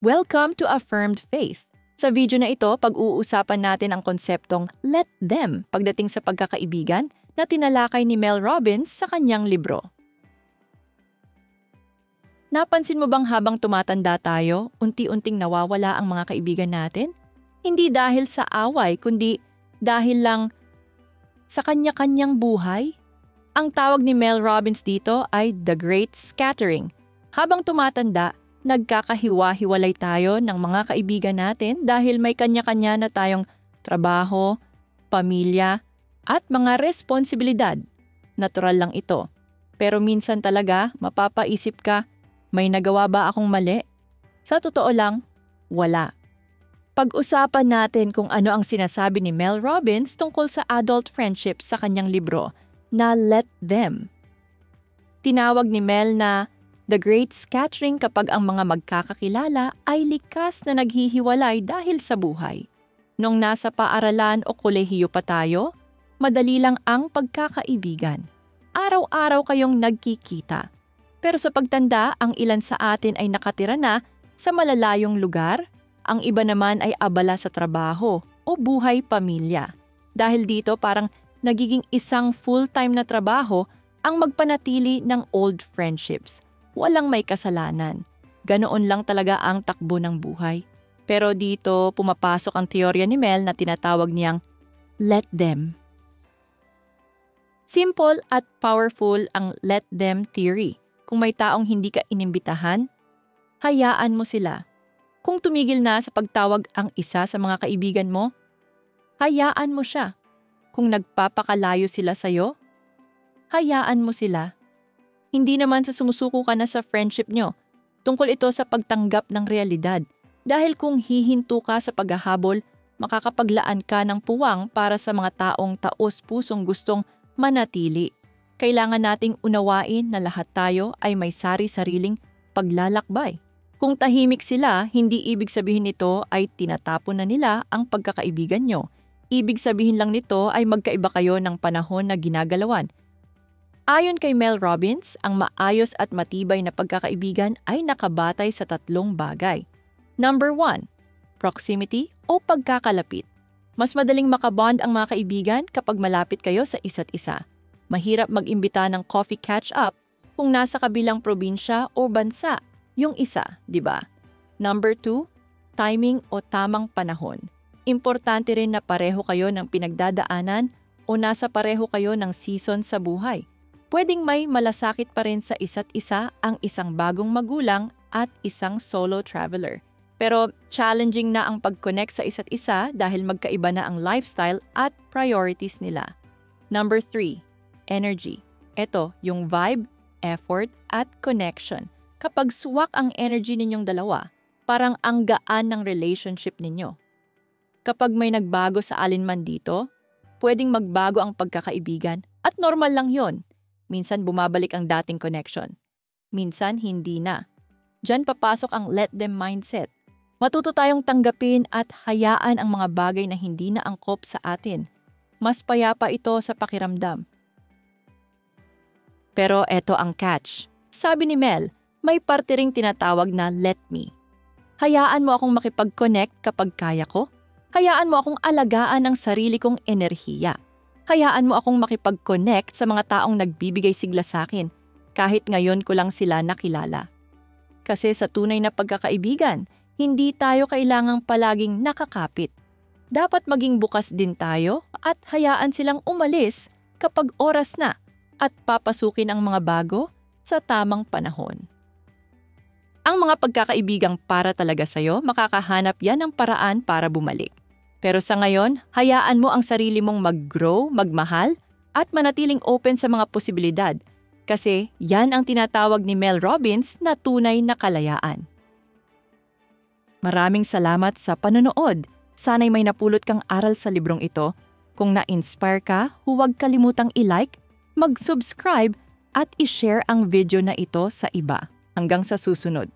Welcome to Affirmed Faith. Sa video na ito, pag-uusapan natin ang konseptong let them pagdating sa pagkakaibigan na tinalakay ni Mel Robbins sa kanyang libro. Napansin mo bang habang tumatanda tayo, unti-unting nawawala ang mga kaibigan natin? Hindi dahil sa away, kundi dahil lang sa kanya-kanyang buhay? Ang tawag ni Mel Robbins dito ay The Great Scattering. Habang tumatanda, nagkakahiwa-hiwalay tayo ng mga kaibigan natin dahil may kanya-kanya na tayong trabaho, pamilya, at mga responsibilidad. Natural lang ito. Pero minsan talaga, mapapaisip ka, may nagawa ba akong mali? Sa totoo lang, wala. Pag-usapan natin kung ano ang sinasabi ni Mel Robbins tungkol sa adult friendship sa kanyang libro na Let Them. Tinawag ni Mel na The Great Scattering kapag ang mga magkakakilala ay likas na naghihiwalay dahil sa buhay. Noong nasa paaralan o kolehiyo pa tayo, madali lang ang pagkakaibigan. Araw-araw kayong nagkikita. Pero sa pagtanda, ang ilan sa atin ay nakatira na sa malalayong lugar, ang iba naman ay abala sa trabaho o buhay pamilya. Dahil dito parang nagiging isang full-time na trabaho ang magpanatili ng old friendships. Walang may kasalanan. Ganoon lang talaga ang takbo ng buhay. Pero dito pumapasok ang teorya ni Mel na tinatawag niyang let them. Simple at powerful ang let them theory. Kung may taong hindi ka inimbitahan, hayaan mo sila. Kung tumigil na sa pagtawag ang isa sa mga kaibigan mo, hayaan mo siya. Kung nagpapakalayo sila sa'yo, hayaan mo sila. Hindi naman sa sumusuko ka na sa friendship nyo. Tungkol ito sa pagtanggap ng realidad. Dahil kung hihinto ka sa paghahabol, makakapaglaan ka ng puwang para sa mga taong taos-pusong gustong manatili. Kailangan nating unawain na lahat tayo ay may sari-sariling paglalakbay. Kung tahimik sila, hindi ibig sabihin nito ay tinatapon na nila ang pagkakaibigan nyo. Ibig sabihin lang nito ay magkaiba kayo ng panahon na ginagalawan. Ayon kay Mel Robbins, ang maayos at matibay na pagkakaibigan ay nakabatay sa tatlong bagay. Number 1, proximity o pagkakalapit. Mas madaling makabond ang mga kaibigan kapag malapit kayo sa isa't isa. Mahirap mag-imbita ng coffee catch-up kung nasa kabilang probinsya o bansa, yung isa, di ba? Number 2, timing o tamang panahon. Importante rin na pareho kayo ng pinagdadaanan o nasa pareho kayo ng season sa buhay. Pwedeng may malasakit pa rin sa isa't isa ang isang bagong magulang at isang solo traveler. Pero challenging na ang pag-connect sa isa't isa dahil magkaiba na ang lifestyle at priorities nila. Number 3, energy. Ito, yung vibe, effort, at connection. Kapag swak ang energy ninyong dalawa, parang ang gaan ng relationship ninyo. Kapag may nagbago sa alinman dito, pwedeng magbago ang pagkakaibigan at normal lang yon. Minsan bumabalik ang dating connection. Minsan hindi na. Diyan papasok ang let them mindset. Matuto tayong tanggapin at hayaan ang mga bagay na hindi na angkop sa atin. Mas payapa ito sa pakiramdam. Pero eto ang catch. Sabi ni Mel, may parte ring tinatawag na let me. Hayaan mo akong makipag-connect kapag kaya ko. Hayaan mo akong alagaan ang sarili kong enerhiya. Hayaan mo akong makipag-connect sa mga taong nagbibigay sigla sa akin, kahit ngayon ko lang sila nakilala. Kasi sa tunay na pagkakaibigan, hindi tayo kailangang palaging nakakapit. Dapat maging bukas din tayo at hayaan silang umalis kapag oras na at papasukin ang mga bago sa tamang panahon. Ang mga pagkakaibigang para talaga sa'yo, makakahanap yan ng paraan para bumalik. Pero sa ngayon, hayaan mo ang sarili mong mag-grow, magmahal, at manatiling open sa mga posibilidad. Kasi yan ang tinatawag ni Mel Robbins na tunay na kalayaan. Maraming salamat sa panonood. Sana'y may napulot kang aral sa librong ito. Kung na-inspire ka, huwag kalimutang i-like, mag-subscribe, at i-share ang video na ito sa iba. Hanggang sa susunod.